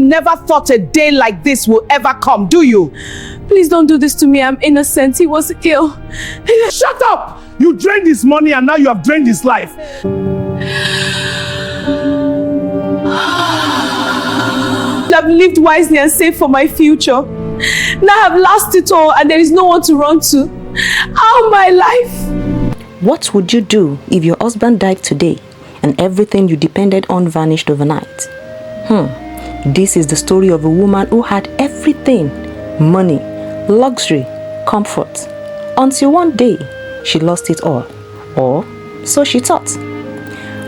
never thought a day like this will ever come, do you? Please don't do this to me. I'm innocent. He was ill. Shut up! You drained his money and now you have drained his life. I've lived wisely and saved for my future. Now I've lost it all and there is no one to run to. How my life? What would you do if your husband died today and everything you depended on vanished overnight? This is the story of a woman who had everything: money, luxury, comfort, until one day she lost it all, or so she thought.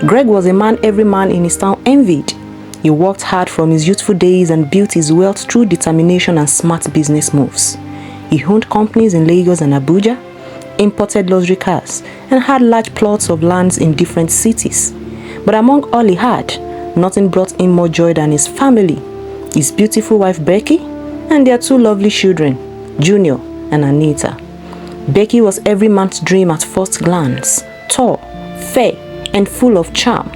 Greg was a man every man in his town envied. He worked hard from his youthful days and built his wealth through determination and smart business moves. He owned companies in Lagos and Abuja, imported luxury cars, and had large plots of lands in different cities. But among all he had, nothing brought him more joy than his family, his beautiful wife Becky, and their two lovely children, Junior and Anita. Becky was every man's dream at first glance: tall, fair, and full of charm.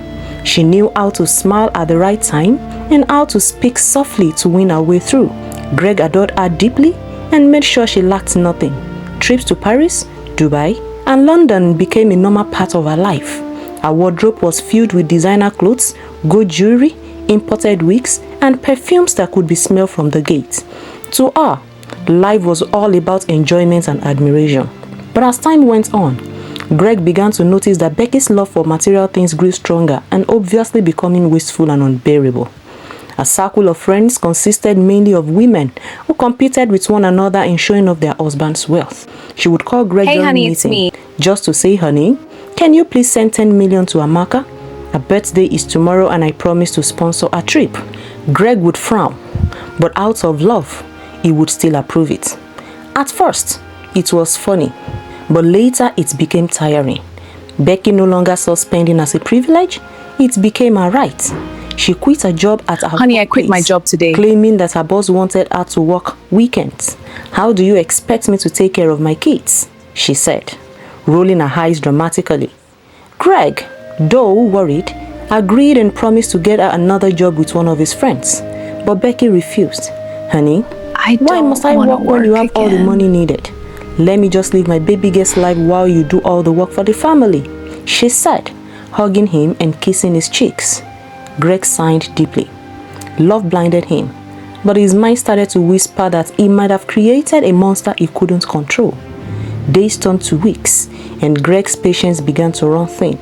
She knew how to smile at the right time and how to speak softly to win her way through. Greg adored her deeply and made sure she lacked nothing. Trips to Paris, Dubai, and London became a normal part of her life. Her wardrobe was filled with designer clothes, gold jewelry, imported wigs, and perfumes that could be smelled from the gate. To her, life was all about enjoyment and admiration. But as time went on, Greg began to notice that Becky's love for material things grew stronger and obviously becoming wasteful and unbearable. A circle of friends consisted mainly of women who competed with one another in showing off their husband's wealth. She would call Greg during honey, meeting it's me. just to say, "Honey, can you please send 10 million to Amaka? Her birthday is tomorrow and I promise to sponsor a trip." Greg would frown, but out of love, he would still approve it. At first, it was funny, but later it became tiring. Becky no longer saw spending as a privilege, it became her right. She quit her job at her Honey, I quit my job today. claiming that her boss wanted her to work weekends. "How do you expect me to take care of my kids?" she said, rolling her eyes dramatically. Greg, though worried, agreed and promised to get her another job with one of his friends. But Becky refused. "Honey, why must I work when you have all the money needed? Let me just live my baby girl's life while you do all the work for the family," she said, hugging him and kissing his cheeks. Greg sighed deeply. Love blinded him, but his mind started to whisper that he might have created a monster he couldn't control. Days turned to weeks, and Greg's patience began to run thin.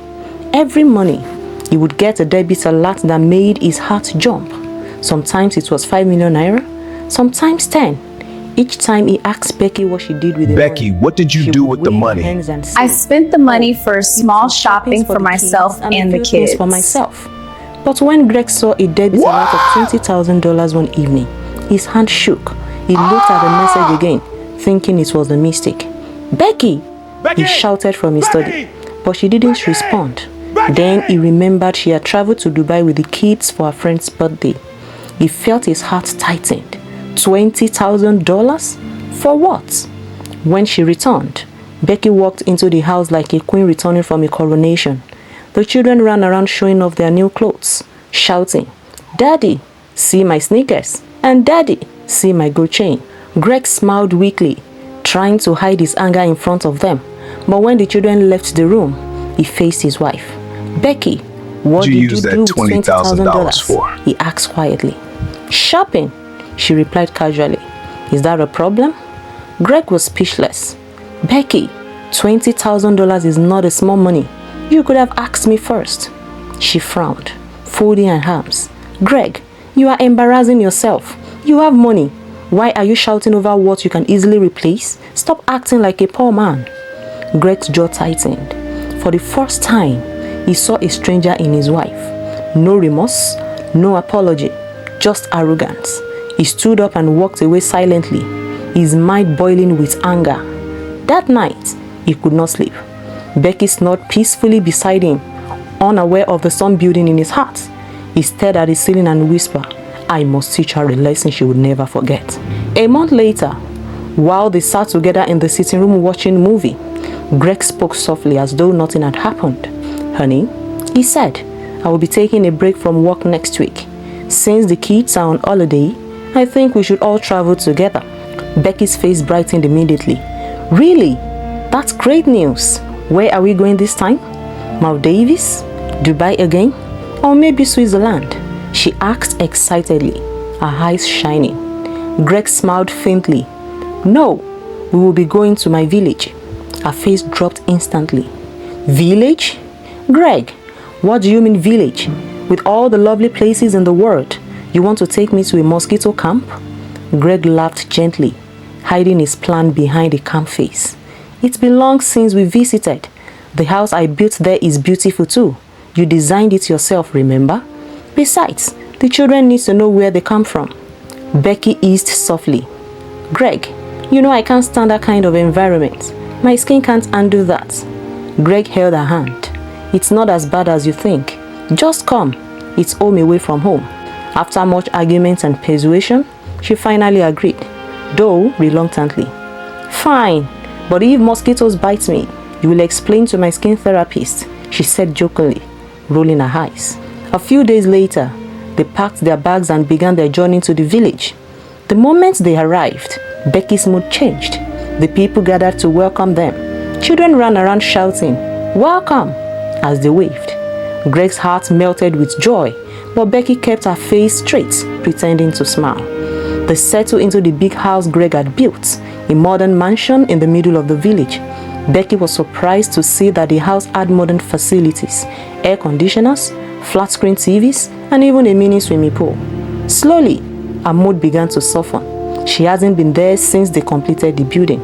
Every morning, he would get a debit alert that made his heart jump. Sometimes it was 5 million naira, sometimes 10. Each time he asked Becky what she did with the money. Becky, what did you do with the money? I spent the money for small shopping for myself and the kids. For myself. But when Greg saw a debit amount of $20,000 one evening, his hand shook. He looked at the message again, thinking it was a mistake. "Becky!" he shouted from his study, but she didn't respond. Then he remembered she had traveled to Dubai with the kids for her friend's birthday. He felt his heart tightened. $20,000? For what? When she returned, Becky walked into the house like a queen returning from a coronation. The children ran around showing off their new clothes, shouting, "Daddy, see my sneakers," and "Daddy, see my gold chain." Greg smiled weakly, trying to hide his anger in front of them. But when the children left the room, he faced his wife. "Becky, what did you do with $20,000 for?" he asked quietly. "Shopping," she replied casually. "Is that a problem?" Greg was speechless. "Becky, $20,000 is not a small money. You could have asked me first." She frowned, folding her arms. "Greg, you are embarrassing yourself. You have money. Why are you shouting over what you can easily replace? Stop acting like a poor man." Greg's jaw tightened. For the first time, he saw a stranger in his wife. No remorse, no apology, just arrogance. He stood up and walked away silently, his mind boiling with anger. That night, he could not sleep. Becky snored peacefully beside him, unaware of the sun building in his heart. He stared at the ceiling and whispered, "I must teach her a lesson she would never forget." A month later, while they sat together in the sitting room watching a movie, Greg spoke softly as though nothing had happened. "Honey," he said, "I will be taking a break from work next week. Since the kids are on holiday, I think we should all travel together. Becky's face brightened immediately. Really? That's great news. Where are we going this time? Maldives? Dubai again? Or maybe Switzerland? She asked excitedly, her eyes shining. Greg smiled faintly. No, we will be going to my village. Her face dropped instantly. Village? Greg, what do you mean village? With all the lovely places in the world, you want to take me to a mosquito camp? Greg laughed gently, hiding his plan behind a calm face. It's been long since we visited. The house I built there is beautiful too. You designed it yourself, remember? Besides, the children need to know where they come from. Becky eased softly. Greg, you know I can't stand that kind of environment. My skin can't undo that. Greg held her hand. It's not as bad as you think. Just come. It's home away from home. After much argument and persuasion, she finally agreed, though reluctantly. Fine, but if mosquitoes bite me, you will explain to my skin therapist, she said jokingly, rolling her eyes. A few days later, they packed their bags and began their journey to the village. The moment they arrived, Becky's mood changed. The people gathered to welcome them. Children ran around shouting, "Welcome!" as they waved. Greg's heart melted with joy, but Becky kept her face straight, pretending to smile. They settled into the big house Greg had built, a modern mansion in the middle of the village. Becky was surprised to see that the house had modern facilities, air conditioners, flat-screen TVs, and even a mini swimming pool. Slowly, her mood began to soften. She hasn't been there since they completed the building.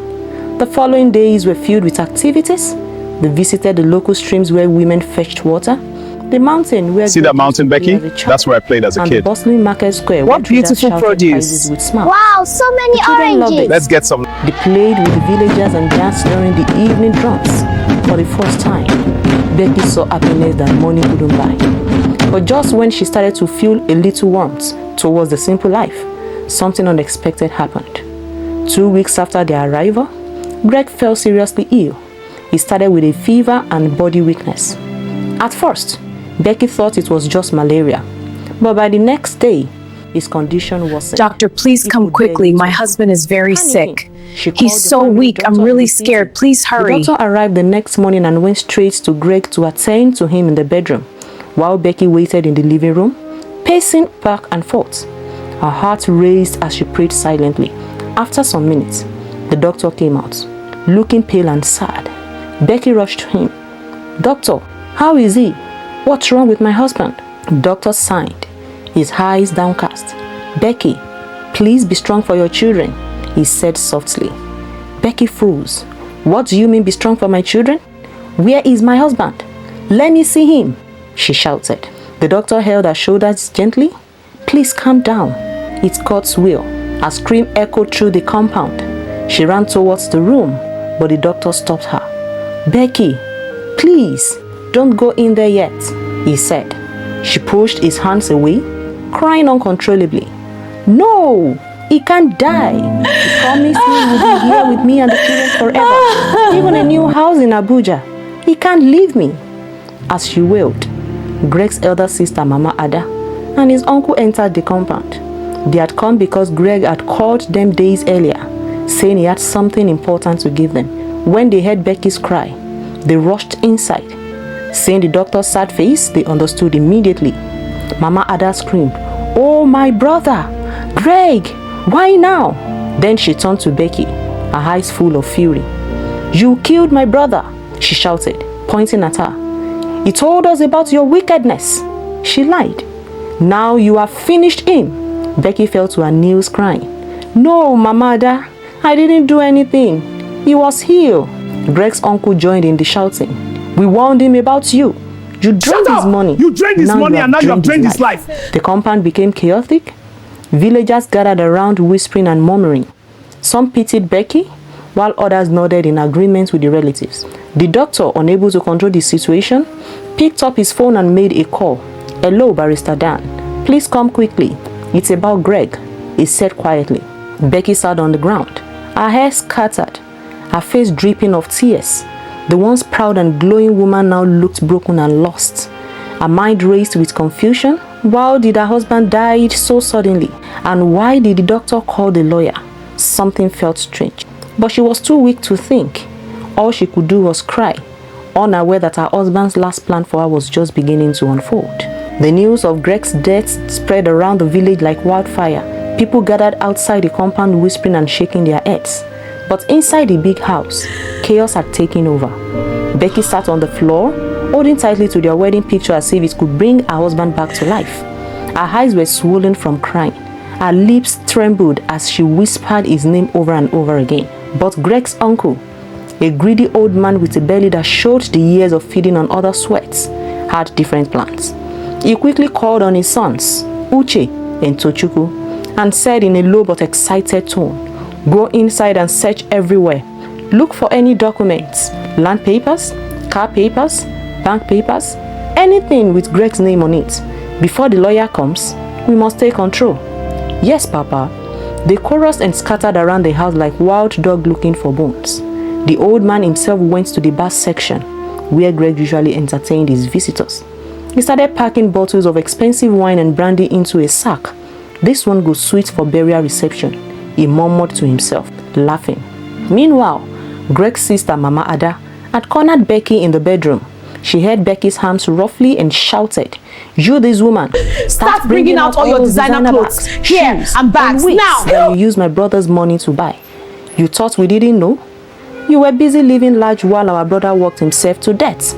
The following days were filled with activities. They visited the local streams where women fetched water, the mountain where... See that mountain, Becky? That's where I played as a kid. And the bustling market square what beautiful produce! With smiles. Wow, so many oranges! Let's get some. They played with the villagers and danced during the evening drums. For the first time, Becky saw happiness that money couldn't buy. But just when she started to feel a little warmth towards the simple life, something unexpected happened. 2 weeks after their arrival, Greg fell seriously ill. He started with a fever and body weakness. At first, Becky thought it was just malaria, but by the next day, his condition worsened. Doctor, please come quickly. My husband is very sick. He's so weak. I'm really scared. Please hurry. The doctor arrived the next morning and went straight to Greg to attend to him in the bedroom, while Becky waited in the living room, pacing back and forth. Her heart raced as she prayed silently. After some minutes, the doctor came out, looking pale and sad. Becky rushed to him. Doctor, how is he? What's wrong with my husband? The doctor sighed, his eyes downcast. Becky, please be strong for your children, he said softly. Becky froze. What do you mean be strong for my children? Where is my husband? Let me see him, she shouted. The doctor held her shoulders gently. Please calm down. It's God's will. A scream echoed through the compound. She ran towards the room, but the doctor stopped her. Becky, please, don't go in there yet, he said. She pushed his hands away, crying uncontrollably. No, he can't die. He promised me he would be here with me and the children forever. Even a new house in Abuja. He can't leave me. As she wailed, Greg's elder sister, Mama Ada, and his uncle entered the compound. They had come because Greg had called them days earlier, saying he had something important to give them. When they heard Becky's cry, they rushed inside. Seeing the doctor's sad face, they understood immediately. Mama Ada screamed, "Oh, my brother! Greg! Why now?" Then she turned to Becky, her eyes full of fury. "You killed my brother!" she shouted, pointing at her. "He told us about your wickedness." She lied. "Now you have finished him." Becky fell to her knees crying. "No, Mama Ada, I didn't do anything. He was healed." Greg's uncle joined in the shouting. "We warned him about you. You drained his money. You drained his money and now you have drained his life." The compound became chaotic. Villagers gathered around whispering and murmuring. Some pitied Becky, while others nodded in agreement with the relatives. The doctor, unable to control the situation, picked up his phone and made a call. "Hello, Barrister Dan. Please come quickly. It's about Greg," he said quietly. Becky sat on the ground, her hair scattered, her face dripping of tears. The once proud and glowing woman now looked broken and lost. Her mind raced with confusion. Why did her husband die so suddenly? And why did the doctor call the lawyer? Something felt strange. But she was too weak to think. All she could do was cry, unaware that her husband's last plan for her was just beginning to unfold. The news of Greg's death spread around the village like wildfire. People gathered outside the compound whispering and shaking their heads. But inside the big house, chaos had taken over. Becky sat on the floor, holding tightly to their wedding picture as if it could bring her husband back to life. Her eyes were swollen from crying. Her lips trembled as she whispered his name over and over again. But Greg's uncle, a greedy old man with a belly that showed the years of feeding on other sweats, had different plans. He quickly called on his sons, Uche and Tochukwu, and said in a low but excited tone, "Go inside and search everywhere. Look for any documents, land papers, car papers, bank papers, anything with Greg's name on it. Before the lawyer comes, we must take control." "Yes, Papa." They chorused and scattered around the house like wild dog looking for bones. The old man himself went to the bar section, where Greg usually entertained his visitors. He started packing bottles of expensive wine and brandy into a sack. "This one goes sweet for burial reception," he murmured to himself, laughing. Meanwhile, Greg's sister, Mama Ada, had cornered Becky in the bedroom. She held Becky's arms roughly and shouted, "You, this woman, Start bringing out all your designer clothes, here, and bags, now!" That you used my brother's money to buy. You thought we didn't know? You were busy living large while our brother worked himself to death."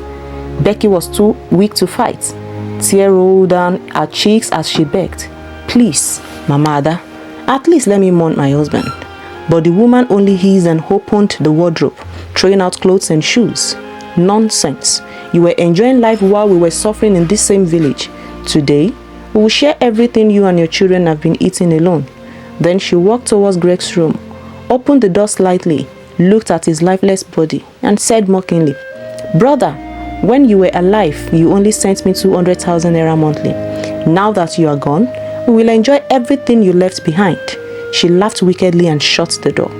Becky was too weak to fight. Tears rolled down her cheeks as she begged, "Please, Mama Ada, at least let me mourn my husband." But the woman only hissed and opened the wardrobe, throwing out clothes and shoes. "Nonsense. You were enjoying life while we were suffering in this same village. Today, we will share everything you and your children have been eating alone." Then she walked towards Greg's room, opened the door slightly, looked at his lifeless body, and said mockingly, "Brother, when you were alive, you only sent me 200,000 naira monthly. Now that you are gone, we will enjoy everything you left behind." She laughed wickedly and shut the door.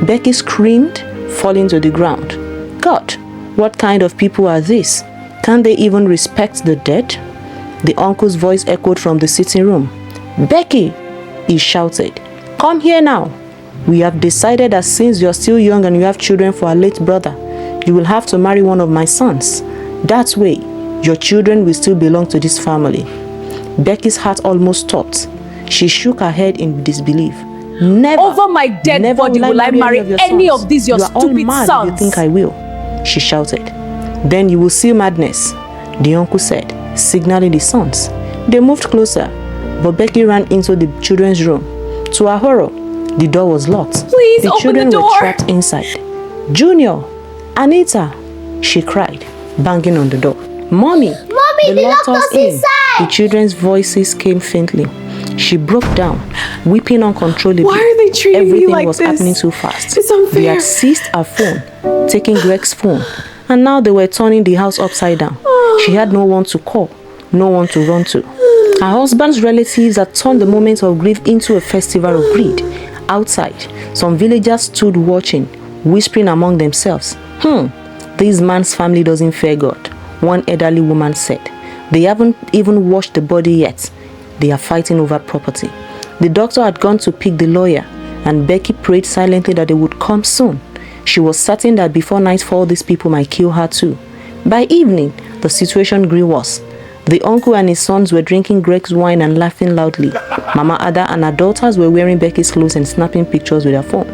Becky screamed, falling to the ground. "God, what kind of people are these? Can't they even respect the dead?" The uncle's voice echoed from the sitting room. "Becky," he shouted, "come here now. We have decided that since you are still young and you have children for our late brother, you will have to marry one of my sons. That way, your children will still belong to this family." Becky's heart almost stopped. She shook her head in disbelief. "Never. Over my dead body will I marry any of these your stupid sons." "You think I will?" she shouted. "Then you will see madness," the uncle said, signaling the sons. They moved closer, but Becky ran into the children's room. To her horror, the door was locked. "Please the open children the door." were trapped inside. "Junior, Anita," she cried, banging on the door. "Mommy, Mommy, the locked us doctor's in." inside. The children's voices came faintly. She broke down, weeping uncontrollably. Why are they treating me Everything like was this? happening too fast. It's unfair. They had seized her phone, taking Greg's phone, and now they were turning the house upside down. She had no one to call, no one to run to. Her husband's relatives had turned the moment of grief into a festival of greed. Outside, some villagers stood watching, whispering among themselves, "This man's family doesn't fear God," one elderly woman said. "They haven't even washed the body yet. They are fighting over property." The doctor had gone to pick the lawyer, and Becky prayed silently that they would come soon. She was certain that before nightfall these people might kill her too. By evening, the situation grew worse. The uncle and his sons were drinking Greg's wine and laughing loudly. Mama Ada and her daughters were wearing Becky's clothes and snapping pictures with her phone.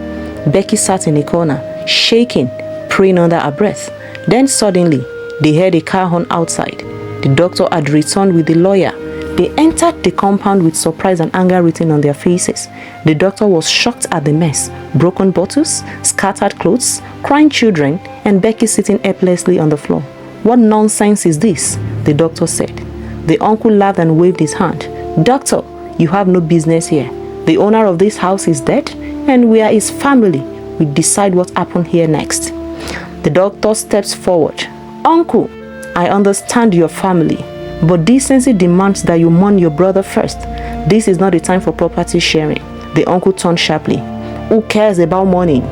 Becky sat in a corner, shaking, praying under her breath. Then suddenly, they heard a car horn outside. The doctor had returned with the lawyer. They entered the compound with surprise and anger written on their faces. The doctor was shocked at the mess. Broken bottles, scattered clothes, crying children, and Becky sitting helplessly on the floor. "What nonsense is this?" the doctor said. The uncle laughed and waved his hand. "Doctor, you have no business here. The owner of this house is dead, and we are his family. We decide what happened here next." The doctor steps forward. "Uncle, I understand your family, but decency demands that you mourn your brother first. This is not the time for property sharing." The uncle turned sharply. "Who cares about mourning?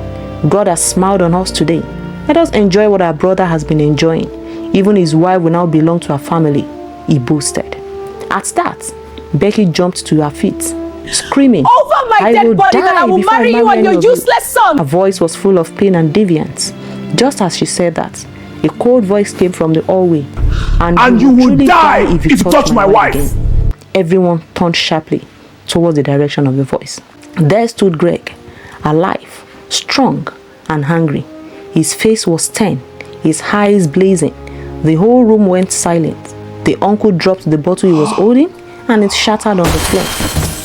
God has smiled on us today. Let us enjoy what our brother has been enjoying. Even his wife will now belong to our family. he boasted. At that, Becky jumped to her feet, screaming, Over my dead body that I will marry you and your useless son! Her voice was full of pain and defiance. Just as she said that, a cold voice came from the hallway. And you will die if you touch my wife! Again. Everyone turned sharply towards the direction of the voice. There stood Greg, alive, strong, and hungry. His face was stern, his eyes blazing. The whole room went silent. The uncle dropped the bottle he was holding, and it shattered on the floor.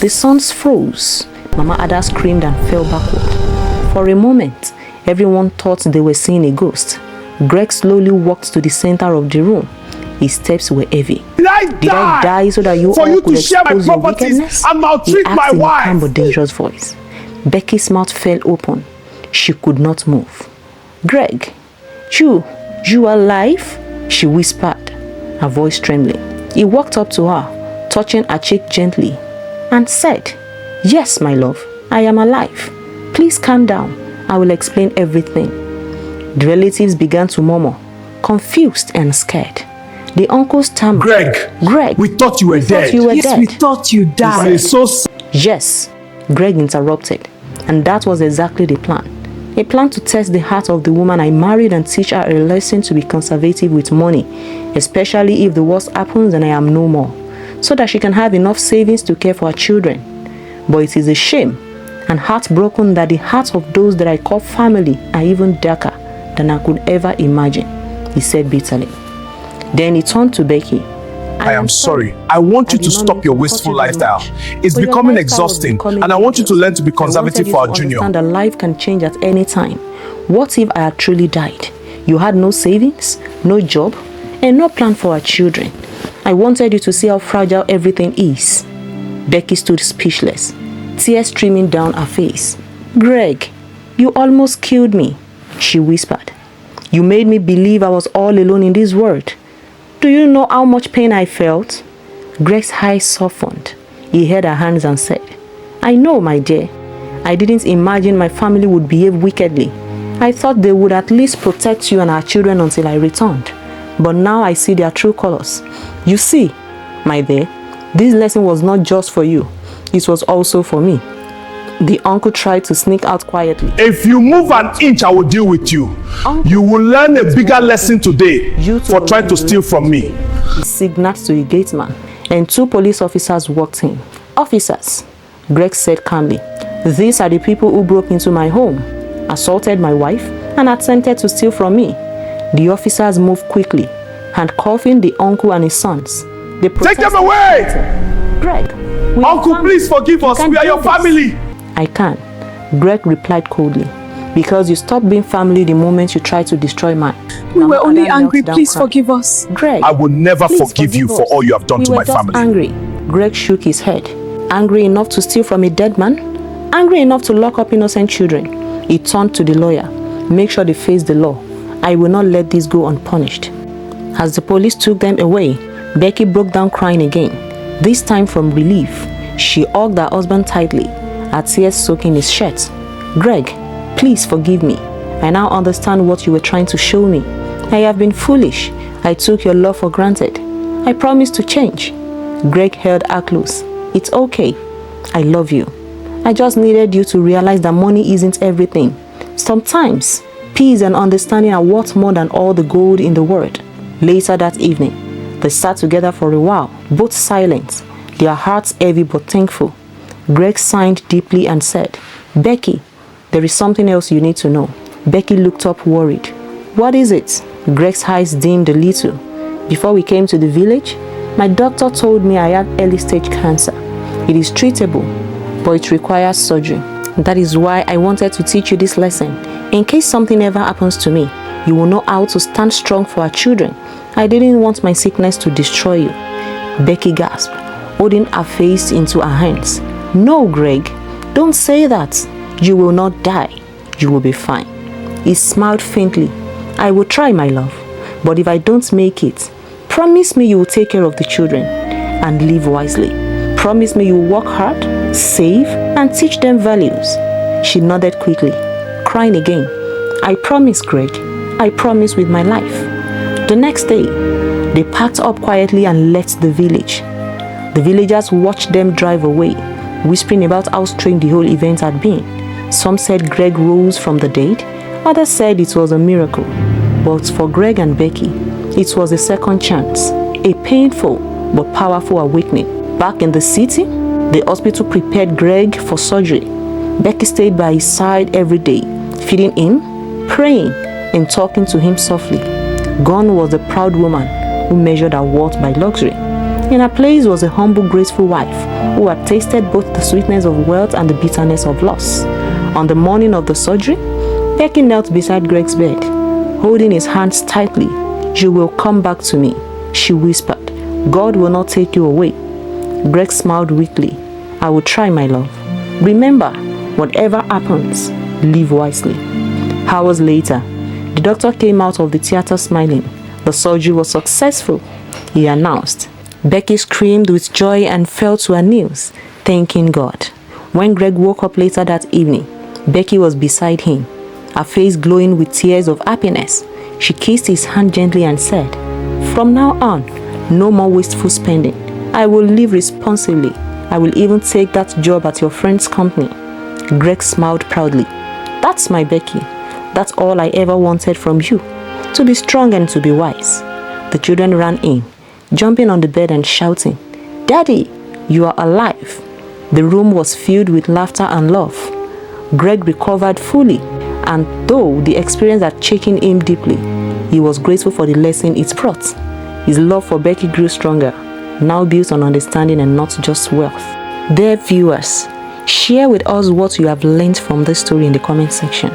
The sons froze. Mama Ada screamed and fell backward. For a moment, everyone thought they were seeing a ghost. Greg slowly walked to the center of the room. His steps were heavy. Did I die so that you for all you could to share my expose your properties wickedness? and maltreat He asked my in wife? a calm but dangerous voice. Becky's mouth fell open. She could not move. Greg, you are alive? She whispered, her voice trembling. He walked up to her, touching her cheek gently, and said, Yes, my love, I am alive. Please calm down. I will explain everything. The relatives began to murmur, confused and scared. The uncle stammered. Greg, we thought you were dead. Yes, we thought you died. Yes, Greg interrupted. And that was exactly the plan. A plan to test the heart of the woman I married and teach her a lesson to be conservative with money, especially if the worst happens and I am no more, so that she can have enough savings to care for her children. But it is a shame and heartbroken that the hearts of those that I call family are even darker than I could ever imagine, he said bitterly. Then he turned to Becky. I am sorry. I want you to stop your wasteful lifestyle. It's becoming exhausting, and I want you to learn to be conservative for our junior. Understand that life can change at any time. What if I had truly died? You had no savings, no job, and no plan for our children. I wanted you to see how fragile everything is. Becky stood speechless, tears streaming down her face. Greg, you almost killed me, she whispered. You made me believe I was all alone in this world. Do you know how much pain I felt? Greg's eyes softened. He held her hands and said, I know, my dear. I didn't imagine my family would behave wickedly. I thought they would at least protect you and our children until I returned. But now I see their true colors. You see, my dear, this lesson was not just for you. It was also for me. The uncle tried to sneak out quietly. If you move an inch, I will deal with you. Uncle, you will learn a bigger lesson today for trying to steal from me. He signaled to the gateman, and 2 police officers walked in. Officers, Greg said calmly, these are the people who broke into my home, assaulted my wife, and attempted to steal from me. The officers moved quickly, handcuffing the uncle and his sons. They take them away! Greg, uncle, please forgive us. We are your family. I can, Greg replied coldly, because you stopped being family the moment you tried to destroy mine. We were only angry. Please forgive us. Greg, I will never forgive you for all you have done to my family. Angry. Greg shook his head. Angry enough to steal from a dead man? Angry enough to lock up innocent children? He turned to the lawyer. Make sure they face the law. I will not let this go unpunished. As the police took them away, Becky broke down crying again. This time from relief. She hugged her husband tightly, her tears soaking his shirt. Greg, please forgive me. I now understand what you were trying to show me. I have been foolish. I took your love for granted. I promised to change. Greg held her close. It's okay. I love you. I just needed you to realize that money isn't everything. Sometimes, peace and understanding are worth more than all the gold in the world. Later that evening, they sat together for a while, both silent, their hearts heavy but thankful. Greg sighed deeply and said, Becky, there is something else you need to know. Becky looked up worried. What is it? Greg's eyes dimmed a little. Before we came to the village, my doctor told me I had early stage cancer. It is treatable, but it requires surgery. That is why I wanted to teach you this lesson. In case something ever happens to me, you will know how to stand strong for our children. I didn't want my sickness to destroy you. Becky gasped, holding her face into her hands. No, Greg, don't say that. You will not die. You will be fine. He smiled faintly. I will try, my love. But if I don't make it, promise me you will take care of the children and live wisely. Promise me you will work hard, save, and teach them values. She nodded quickly, crying again. I promise, Greg. I promise with my life. The next day, They packed up quietly and left the village. The villagers watched them drive away, whispering about how strange the whole event had been. Some said Greg rose from the dead, others said it was a miracle. But for Greg and Becky, it was a second chance, a painful but powerful awakening. Back in the city, the hospital prepared Greg for surgery. Becky stayed by his side every day, feeding him, praying, and talking to him softly. Gone was the proud woman who measured her worth by luxury. In her place was a humble, graceful wife who had tasted both the sweetness of wealth and the bitterness of loss. On the morning of the surgery, Becky knelt beside Greg's bed, holding his hands tightly. "You will come back to me," she whispered. "God will not take you away." Greg smiled weakly. "I will try, my love. Remember, whatever happens, live wisely." Hours later, the doctor came out of the theater smiling. The surgery was successful, he announced. Becky screamed with joy and fell to her knees, thanking God. When Greg woke up later that evening, Becky was beside him, her face glowing with tears of happiness. She kissed his hand gently and said, "From now on, no more wasteful spending. I will live responsibly. I will even take that job at your friend's company." Greg smiled proudly. "That's my Becky. That's all I ever wanted from you. To be strong and to be wise." The children ran in, jumping on the bed and shouting, "Daddy, you are alive." The room was filled with laughter and love. Greg recovered fully, and though the experience had shaken him deeply, he was grateful for the lesson it brought. His love for Becky grew stronger, now built on understanding and not just wealth. Dear viewers, share with us what you have learned from this story in the comment section.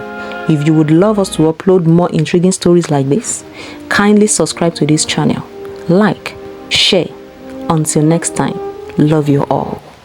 If you would love us to upload more intriguing stories like this, kindly subscribe to this channel, like, share. Until next time, love you all.